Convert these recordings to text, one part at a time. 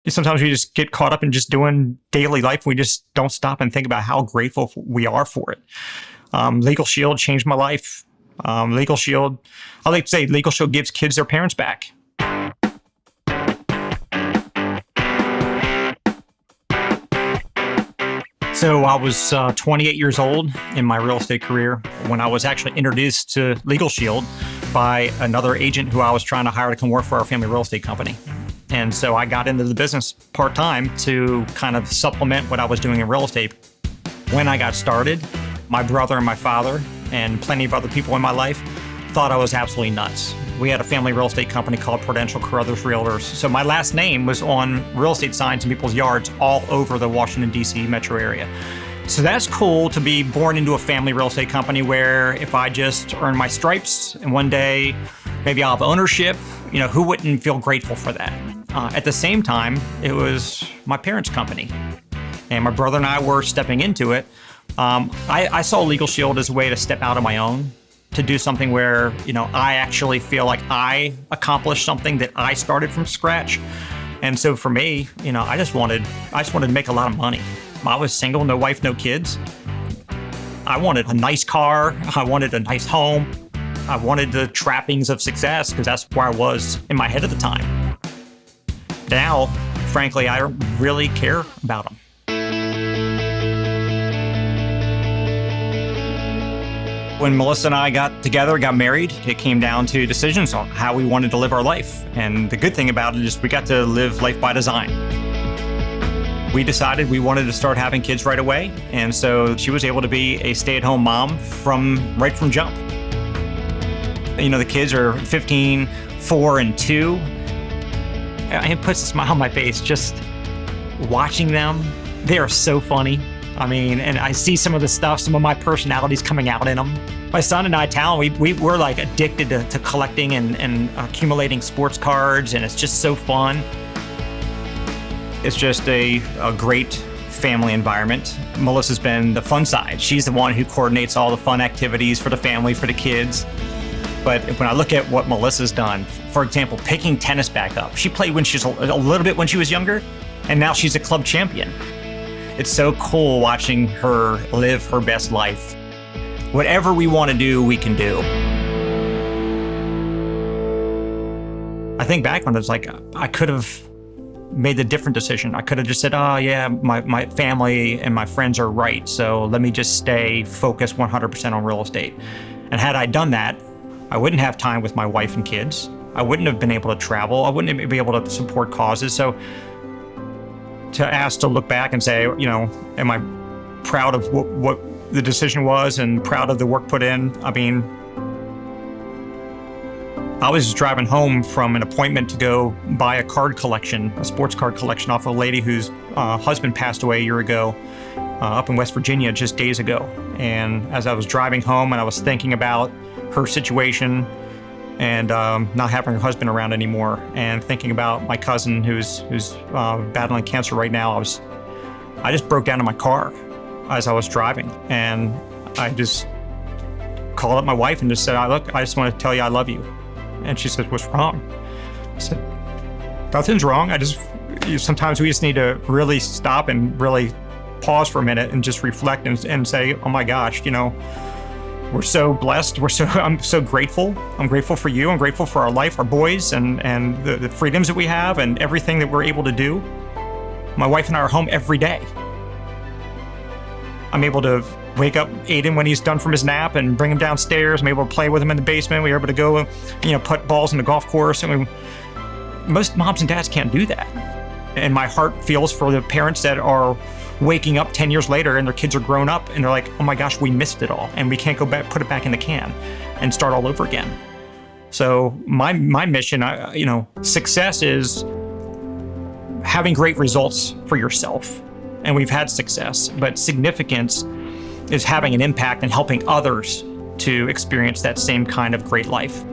Sometimes we just get caught up in just doing daily life. We just don't stop and think about how grateful we are for it. LegalShield changed my life. LegalShield, I like to say LegalShield gives kids their parents back. So I was 28 years old in my real estate career when I was actually introduced to LegalShield by another agent who I was trying to hire to come work for our family real estate company. And so I got into the business part-time to kind of supplement what I was doing in real estate. When I got started, my brother and my father and plenty of other people in my life thought I was absolutely nuts. We had a family real estate company called BrianCarruthers Realtors. So my last name was on real estate signs in people's yards all over the Washington, D.C. metro area. So that's cool to be born into a family real estate company where if I just earn my stripes and one day maybe I'll have ownership, who wouldn't feel grateful for that? At the same time, it was my parents' company. And my brother and I were stepping into it. I saw LegalShield as a way to step out on my own, to do something where, I actually feel like I accomplished something that I started from scratch. And so for me, I just wanted to make a lot of money. I was single, no wife, no kids. I wanted a nice car. I wanted a nice home. I wanted the trappings of success because that's where I was in my head at the time. Now, frankly, I don't really care about them. When Melissa and I got together, got married, it came down to decisions on how we wanted to live our life. And the good thing about it is we got to live life by design. We decided we wanted to start having kids right away. And so she was able to be a stay-at-home mom right from jump. The kids are 15, 4, and 2. It puts a smile on my face just watching them. They are so funny. And I see some of the stuff, some of my personalities coming out in them. My son and I, Talon, we're like addicted to collecting and accumulating sports cards, and it's just so fun. It's just a great family environment. Melissa's been the fun side. She's the one who coordinates all the fun activities for the family, for the kids. But when I look at what Melissa's done, for example, picking tennis back up. She played when she was a little bit when she was younger, and now she's a club champion. It's so cool watching her live her best life. Whatever we want to do, we can do. I think back when it's like, I could have made a different decision. I could have just said, oh yeah, my family and my friends are right, so let me just stay focused 100% on real estate. And had I done that, I wouldn't have time with my wife and kids. I wouldn't have been able to travel. I wouldn't be able to support causes. So to look back and say, am I proud of what the decision was and proud of the work put in? I was driving home from an appointment to go buy a sports card collection off a lady whose husband passed away a year ago up in West Virginia just days ago. And as I was driving home and I was thinking about her situation and not having her husband around anymore, and thinking about my cousin who's battling cancer right now, I just broke down in my car as I was driving, and I just called up my wife and just said, "Look, I just want to tell you I love you." And she said, "What's wrong?" I said, "Nothing's wrong. Sometimes we just need to really stop and really pause for a minute and just reflect and say, oh my gosh, we're so blessed. I'm so grateful. I'm grateful for you. I'm grateful for our life, our boys, and the freedoms that we have and everything that we're able to do. My wife and I are home every day. I'm able to wake up Aiden when he's done from his nap and bring him downstairs. I'm able to play with him in the basement. We're able to go, put balls in the golf course. Most moms and dads can't do that. And my heart feels for the parents that are waking up 10 years later and their kids are grown up and they're like, oh my gosh, we missed it all and we can't go back, put it back in the can and start all over again. So my mission, success is having great results for yourself. And we've had success, but significance is having an impact and helping others to experience that same kind of great life.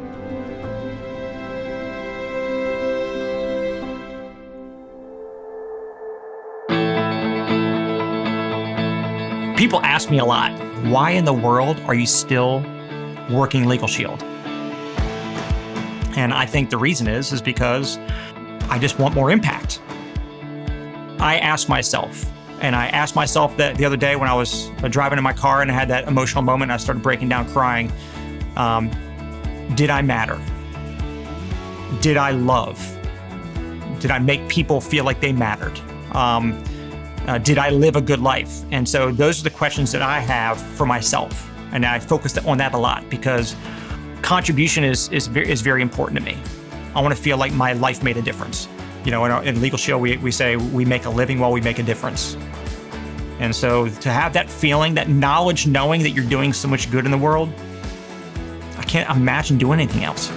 People ask me a lot, why in the world are you still working LegalShield? And I think the reason is because I just want more impact. I asked myself, and I asked myself that the other day when I was driving in my car and I had that emotional moment and I started breaking down crying, did I matter? Did I love? Did I make people feel like they mattered? Did I live a good life? And so those are the questions that I have for myself. And I focus on that a lot because contribution is very important to me. I want to feel like my life made a difference. In LegalShield, we say we make a living while we make a difference. And so to have that feeling, that knowledge, knowing that you're doing so much good in the world, I can't imagine doing anything else.